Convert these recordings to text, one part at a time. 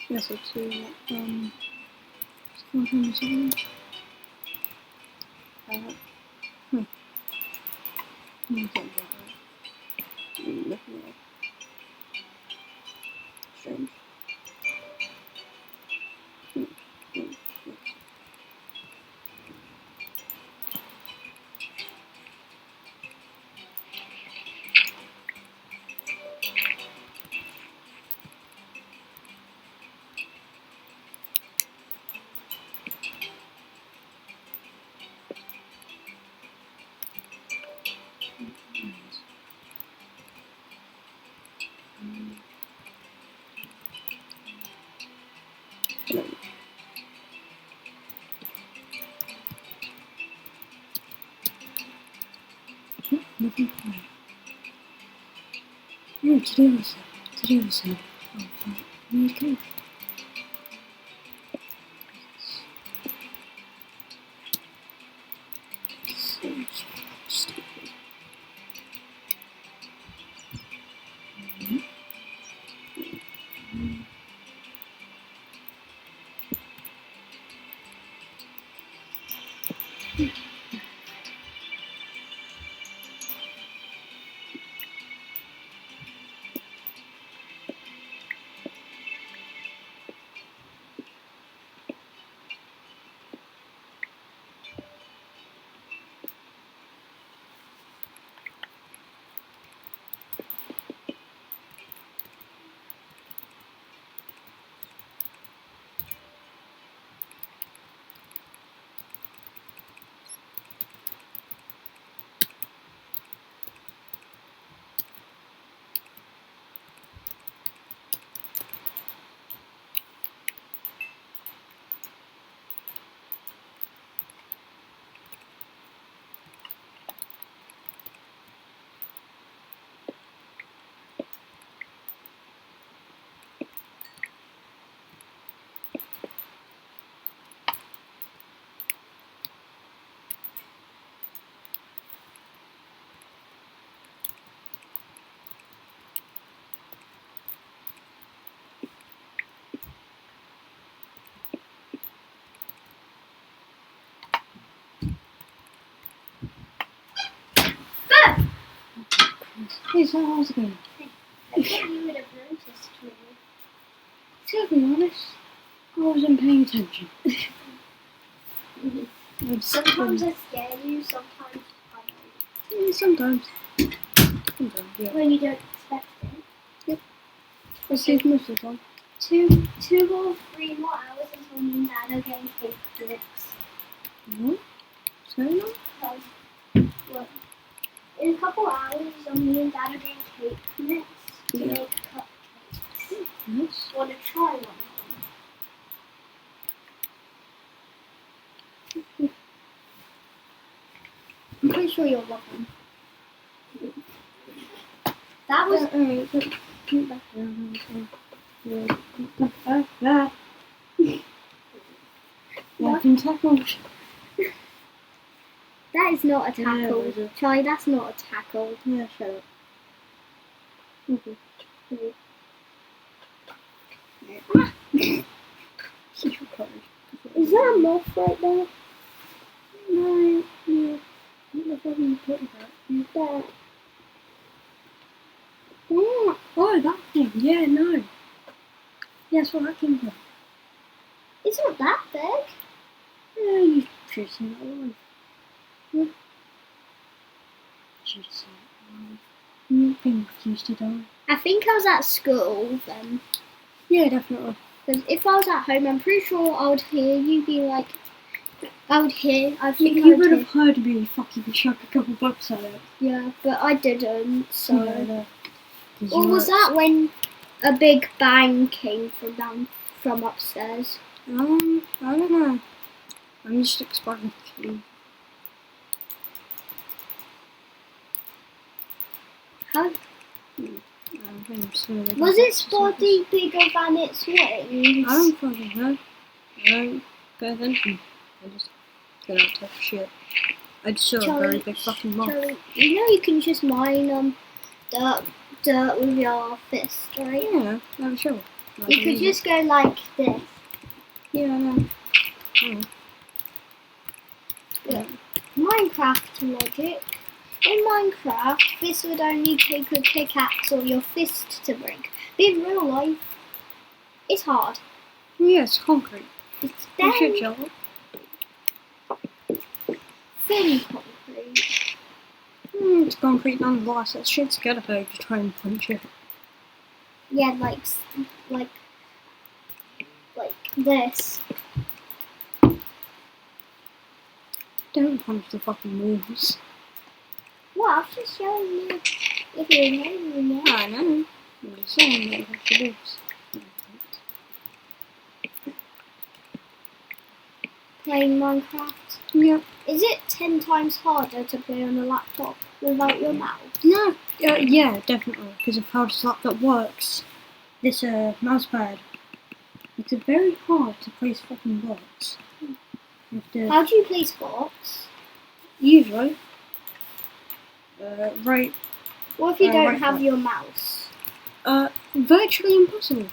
Ja, so zu skończymy. Nie wiem, strange. Nothing fine. No, today was okay. Hey, so how's it going? I thought you would have noticed me. To be honest, I wasn't paying attention. Sometimes I scare you, sometimes I don't. Sometimes. Sometimes, yeah. When you don't expect it. I see it most of the time. 2 or 3 more hours until me and Dad are getting cake mix. What? So long? What? In a couple hours, me and Dad are getting cake mix to Yeah. make cupcakes. Yes. Want to try one of them? I'm pretty sure you'll love them. That was Alright, so come back around. I've been tackled. That is not a Yeah, tackle. it is. Charlie, that's not a tackle. Yeah, shut up. Okay. Is that a moth right there? No, yeah. What the fuck are you talking about? There. Oh, that thing. Yeah, no. Yeah, that's where that came from. It's not that big. Yeah, you should have seen that live. Yeah. Should have seen it live. Being refused to die. I think I was at school then. Yeah, definitely. Because if I was at home, I'm pretty sure I would hear you be like, I think You I would would have heard me fucking chuck a couple bucks at it. Yeah, but I didn't, so. Yeah, no. Or was that when a big bang came from upstairs? I don't know. I'm just expecting to. How Was was its body bigger than its wings? I don't fucking know. I don't pay attention. I just get out of shit. I just saw a very big fucking moth. Charlie, you know you can just mine dirt with your fist, right? Yeah, I'm sure. You could just go like this. Yeah, I know. Look, Minecraft logic. In Minecraft, this would only take a pickaxe or your fist to break. But in real life, it's hard. Yeah, it's concrete. It's You should very jump. thin concrete. It's concrete nonetheless. That shit's gonna hurt if you try and punch it. Yeah, like this. Don't punch the fucking walls. Well, I've just shown you if you know now. I know. I'm just saying that you have to walls. Playing Minecraft. Yep. Is it 10 times harder to play on a laptop without your mouse? No. Yeah, definitely. Because of how this laptop works. This mouse pad. It's very hard to place fucking blocks. You have to How do you play sports? usually right. What if you don't right have click. your mouse? Virtually impossible.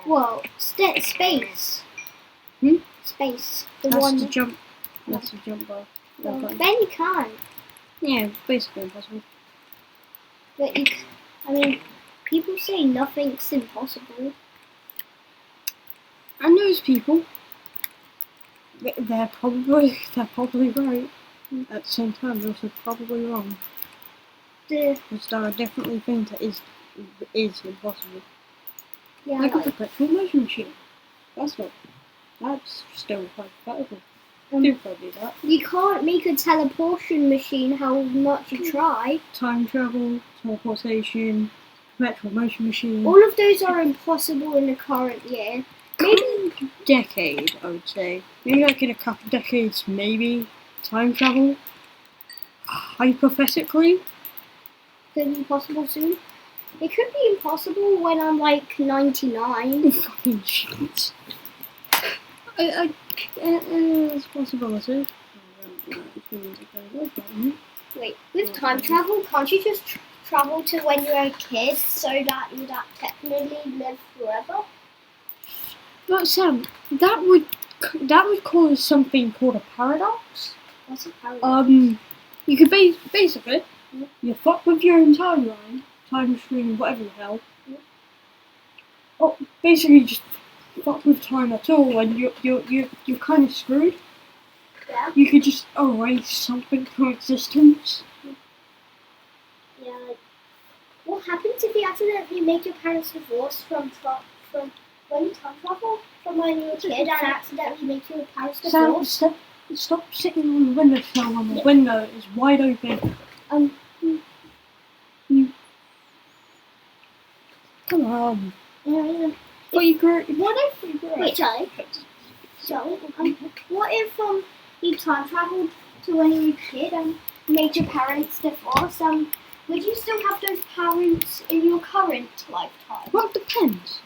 Well, space. Hmm? Space. The Has one. to jump massive jump bar. Then you can't. Yeah, it's basically impossible. But I mean, people say nothing's impossible. And those people, they're probably right. At the same time, they're also probably wrong. Which there are definitely things that is impossible. Yeah, Like a perpetual motion machine. That's still hypothetical. you do that. You can't make a teleportation machine how much you try. Time travel, teleportation, perpetual motion machine. All of those are impossible in the current year. Maybe decade, I would say. Maybe like in a couple decades, maybe time travel. Hypothetically, could be possible soon. It could be impossible when I'm like 99. Fucking shit. It's a possibility. Wait, with time travel, can't you just travel to when you're a kid so that you'd technically live forever? But Sam, that would cause something called a paradox. What's a paradox? You could basically you fuck with your own timeline, time stream, whatever the hell. Oh, basically just fuck with time at all, and you're kind of screwed. Yeah. You could just erase something from existence. Yeah. What happens if you accidentally make your parents divorce from when you time travel from when you were a kid and accidentally make your parents divorce? Sam, stop sitting on the windowsill when the window is wide open. Come on. What if you time traveled to when you were a kid and made your parents divorce? Would you still have those parents in your current lifetime? Well, it depends.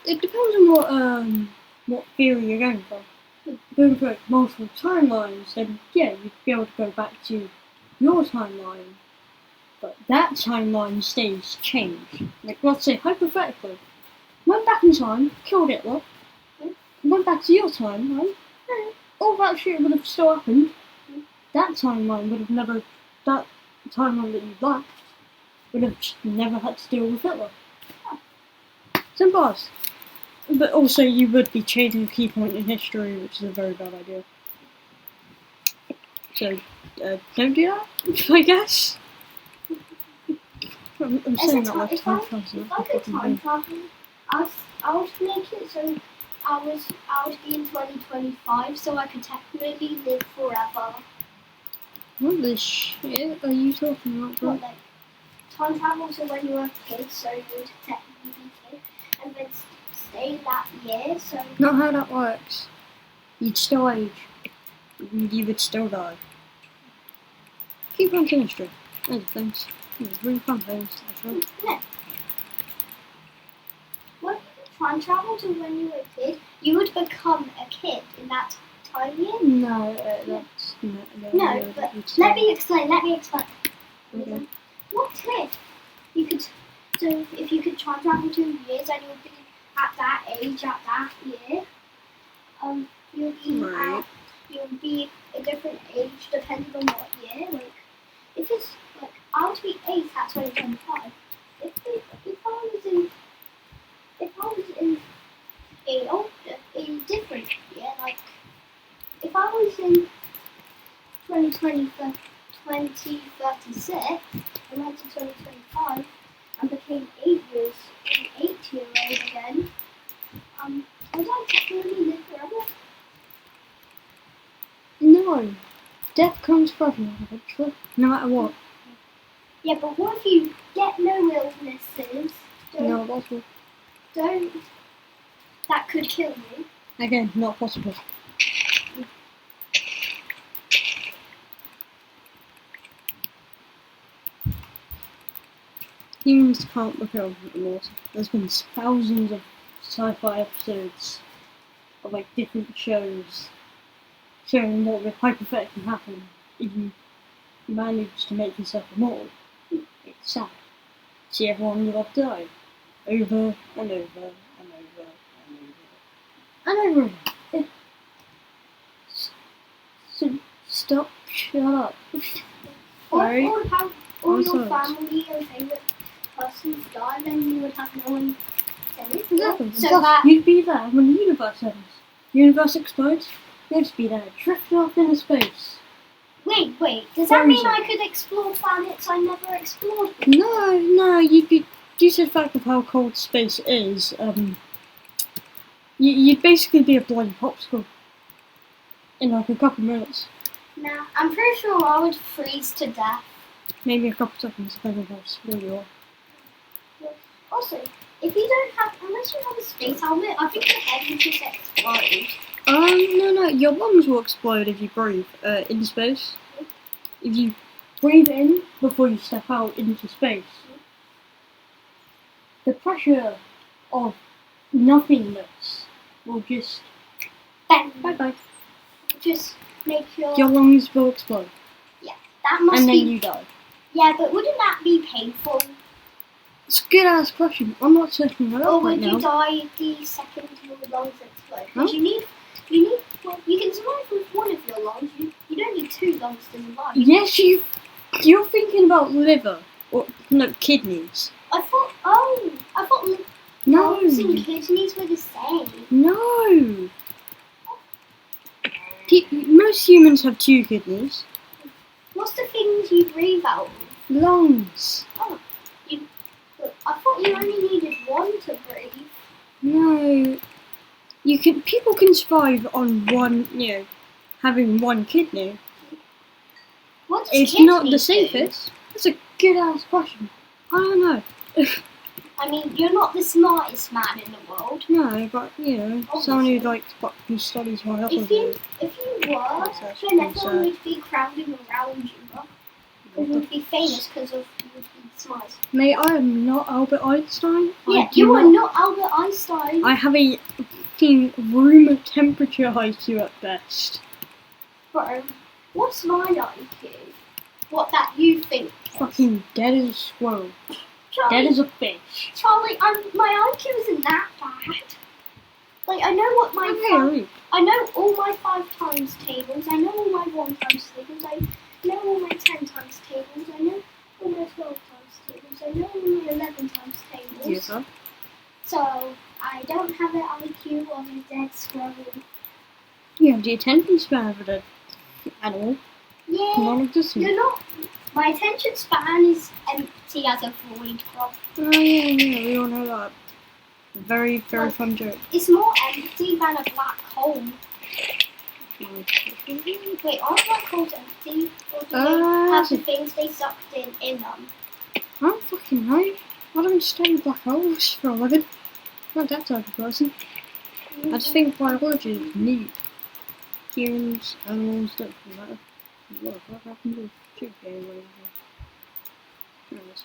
It depends on what theory you're going for. If you're going for multiple timelines, then yeah, you'd be able to go back to your timeline. But that timeline stays changed. Like, let's say, hypothetically, went back in time, killed Hitler, went back to your timeline, all that shit would have still happened. That timeline would have never, that timeline that you left, would have just never had to deal with Hitler. Simple as. But also, you would be changing a key point in history, which is a very bad idea. So, don't do that, I guess. I'm saying that like time travel. If I could time travel, I would make it so I would be in 2025, so I could technically live forever. What the shit are you talking about, bro? What, like, time travel so when you were a kid, so you would technically be a kid, and then stay that year, so... Not how that works. You'd still age. You would still die. Keep on chemistry. Those things. Really fun things, actually. Yeah. What if you time travel to when you were a kid? You would become a kid in that time year? No, that's... No, but let me explain. Okay. What if you could... So, if you could time travel 2 years and you'll be at that age, at that year, you'll be a different age depending on what year. Like, if it's like I would be 8 at 2025. If I was in a different year, like if I was in 2036 and went to 2025 and became 8 years an 8-year-old again, would I technically live forever? No. Death comes for everyone eventually, no matter what. Yeah, but what if you get no illnesses? No, possible. That could kill you. Again, not possible. Humans can't look over the water. There's been thousands of sci-fi episodes of like different shows showing what would hypothetically happen if you managed to make yourself immortal. It's sad. See everyone you love die. Over and over and over and over and over again. Stop. Shut up. Or Right. all Also, your family and favourite persons died, and you would have no one to live for. Exactly. So Plus, that you'd be there when the universe ends. Universe explodes. You'd just be there, drifting off into space. wait, does that mean Frozen. I could explore planets I never explored? No, you'd be. Due to the fact of how cold space is, you'd basically be a bloody popsicle in like a couple minutes, Nah, I'm pretty sure I would freeze to death. maybe a couple seconds, depending on how slow you are. Also, if you don't have, unless you have a space helmet, I think your head would just explode. No, your lungs will explode if you breathe in space. If you breathe in before you step out into space, the pressure of nothingness will just Then bye. just make Your lungs will explode, that must and then be you die. yeah, but wouldn't that be painful? It's a good ass question. I'm not searching that Or up right would you now. die the second your lungs explode? Huh? Because well, you can survive with one of your lungs. You don't need two lungs to survive. Yes, you're thinking about liver or no kidneys. I thought No, lungs and kidneys were the same. no. Most humans have two kidneys. What's the things you breathe out of? Lungs. But I thought you only needed one to breathe. No. People can survive on one, having one kidney. What does It's kidneys not the do? safest. That's a good ass question. I don't know. I mean, you're not the smartest man in the world. No, but someone who Obviously. who studies biology. If you were, Research then everyone concern. would be crowding around you. Because you would be famous because of you would be smart. Mate, I am not Albert Einstein. Yeah, you are not Albert Einstein. I have a fucking room temperature IQ at best. Bro, what's my IQ? What that you think? is? Fucking dead as a squirrel. Charlie, Dead as a fish. Charlie, my IQ isn't that bad. Like, I know what my Okay, I know all my 5 times tables. I know all my 1 times tables. I know all my 10 times tables. I know all my 12 times tables. I know all my 11 times tables. yes, sir. So I don't have an IQ of a dead squirrel. You have the attention span of an animal. Yeah, Non-existent. you're not. My attention span is empty as a void drop. Oh yeah, we all know that. Very, very Like- fun joke. It's more empty than a black hole. Wait, aren't black holes empty? Or do they have the things they sucked in them? I don't fucking know. I don't study black holes for a living. I'm not that type of person. I just think biology is neat. Humans, animals, don't really matter. What the fuck happened to the chip game? Anyways.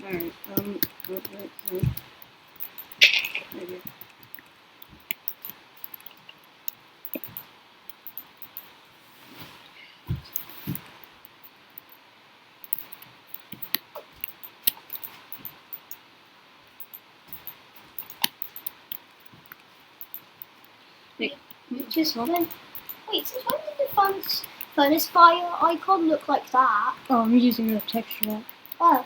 Alright, maybe. Just when. Wait, since when did the furnace fire icon look like that? Oh, I'm using a texture. Oh,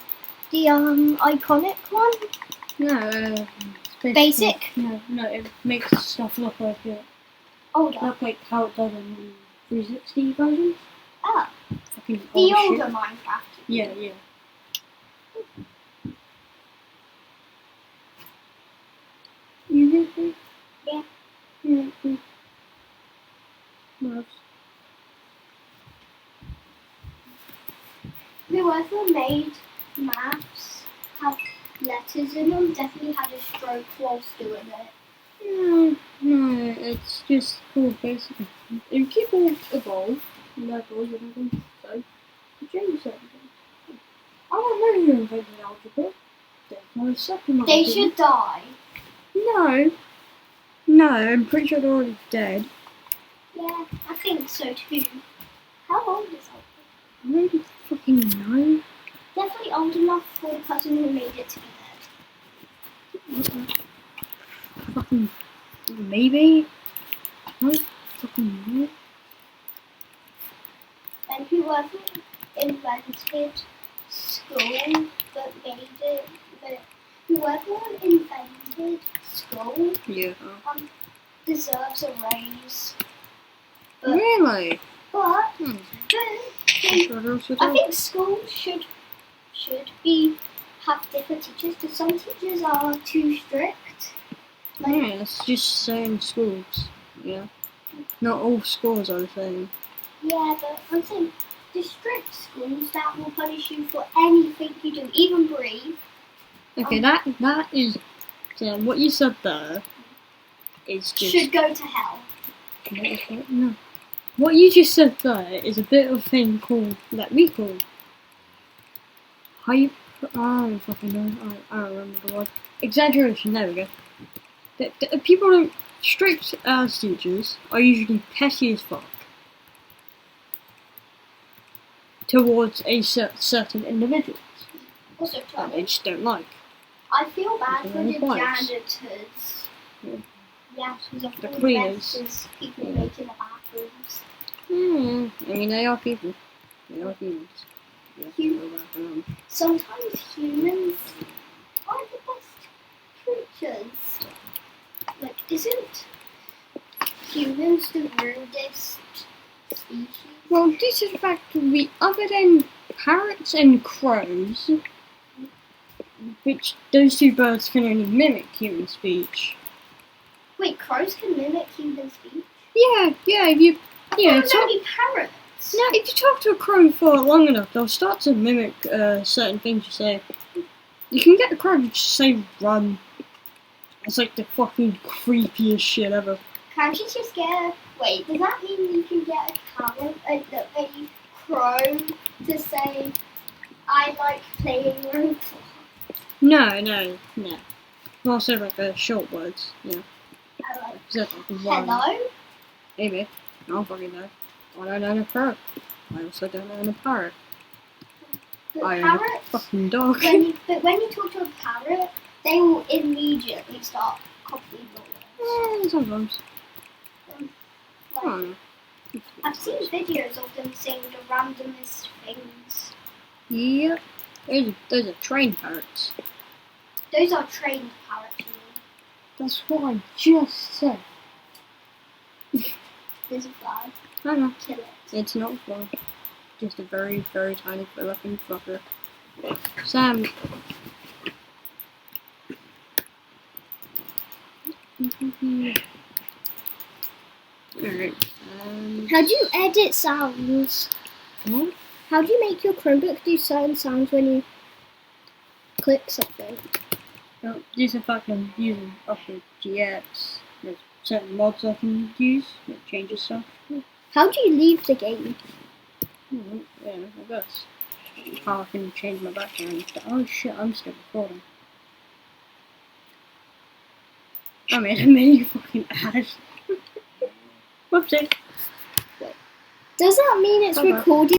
the iconic one. No, it's Basic. No, it makes stuff look like it. Older. Look like how it does in the 360 version. Ah, Fucking the old older shit. Minecraft. Yeah. You think? Yeah. Yeah. Nice. Whoever made maps have letters in them definitely had a stroke whilst doing it. No, it's just cool basically. If people evolve levels and everything, so you change everything. I don't know who invented algebra. Definitely second They should die. No, I'm pretty sure they're already dead. Yeah, I think so too. How old is Alfred? I don't fucking know. Definitely old enough for the person who made it to be dead. Fucking maybe. I don't fucking know. And whoever invented school but made it, but whoever invented school Yeah. deserves a raise. But, Really? but, Hmm. but I think schools should be have different teachers because some teachers are too strict. Like, Yeah, it's just same schools. Yeah. Not all schools are the same. yeah, but I'm saying the strict schools that will punish you for anything you do, even breathe. Okay, that is what you said there is just Should go to hell. no. What you just said there is a bit of a thing called that we call hype. I don't fucking know. I don't remember the word. Exaggeration. There we go. The people who strict as teachers are usually petty as fuck towards a certain individuals Also, that they just don't like. I feel bad for the Twice. janitors. Yeah. Yeah, because of The all the cleaners. messes people Yeah. make in the bathrooms. I mean, they are people. They are humans. Yeah, You- feel bad for them. Sometimes humans are the best creatures. Like, isn't humans the rudest species? Well, due to the fact that other than parrots and crows, which those two birds can only mimic human speech. Wait, crows can mimic human speech? Yeah, if you, There's only parrots. now if you talk to a crow for long enough, they'll start to mimic certain things you say. You can get a crow to just say "run." It's like the fucking creepiest shit ever. Can't you just get a... Wait, does that mean you can get a crow to say, I like playing Roblox? No. Also like short words, yeah. I like, Except like one. hello? Maybe. I don't fucking know. I don't know a crow. I also don't know a parrot. But I own a parrots, fucking dog. when you talk to a parrot, they will immediately start copying your words. Sometimes. Like, Oh. I've seen videos of them saying the randomest things. Yep. Those are trained parrots. Those are trained parrots, you mean. That's what I just said. There's a fly. I know. Kill it. It's not fun. Just a very, very tiny looking fucker. Sam. Alright. How do you edit sounds? What? How do you make your Chromebook do certain sounds when you click something? Well, due to the fact I'm using Upload GX, there's certain mods I can use that changes stuff. How do you leave the game? Yeah, I guess. How I can change my background. Oh shit, I'm still recording. I made a mini fucking ad. Whoopsie. Does that mean it's Bye-bye. recording?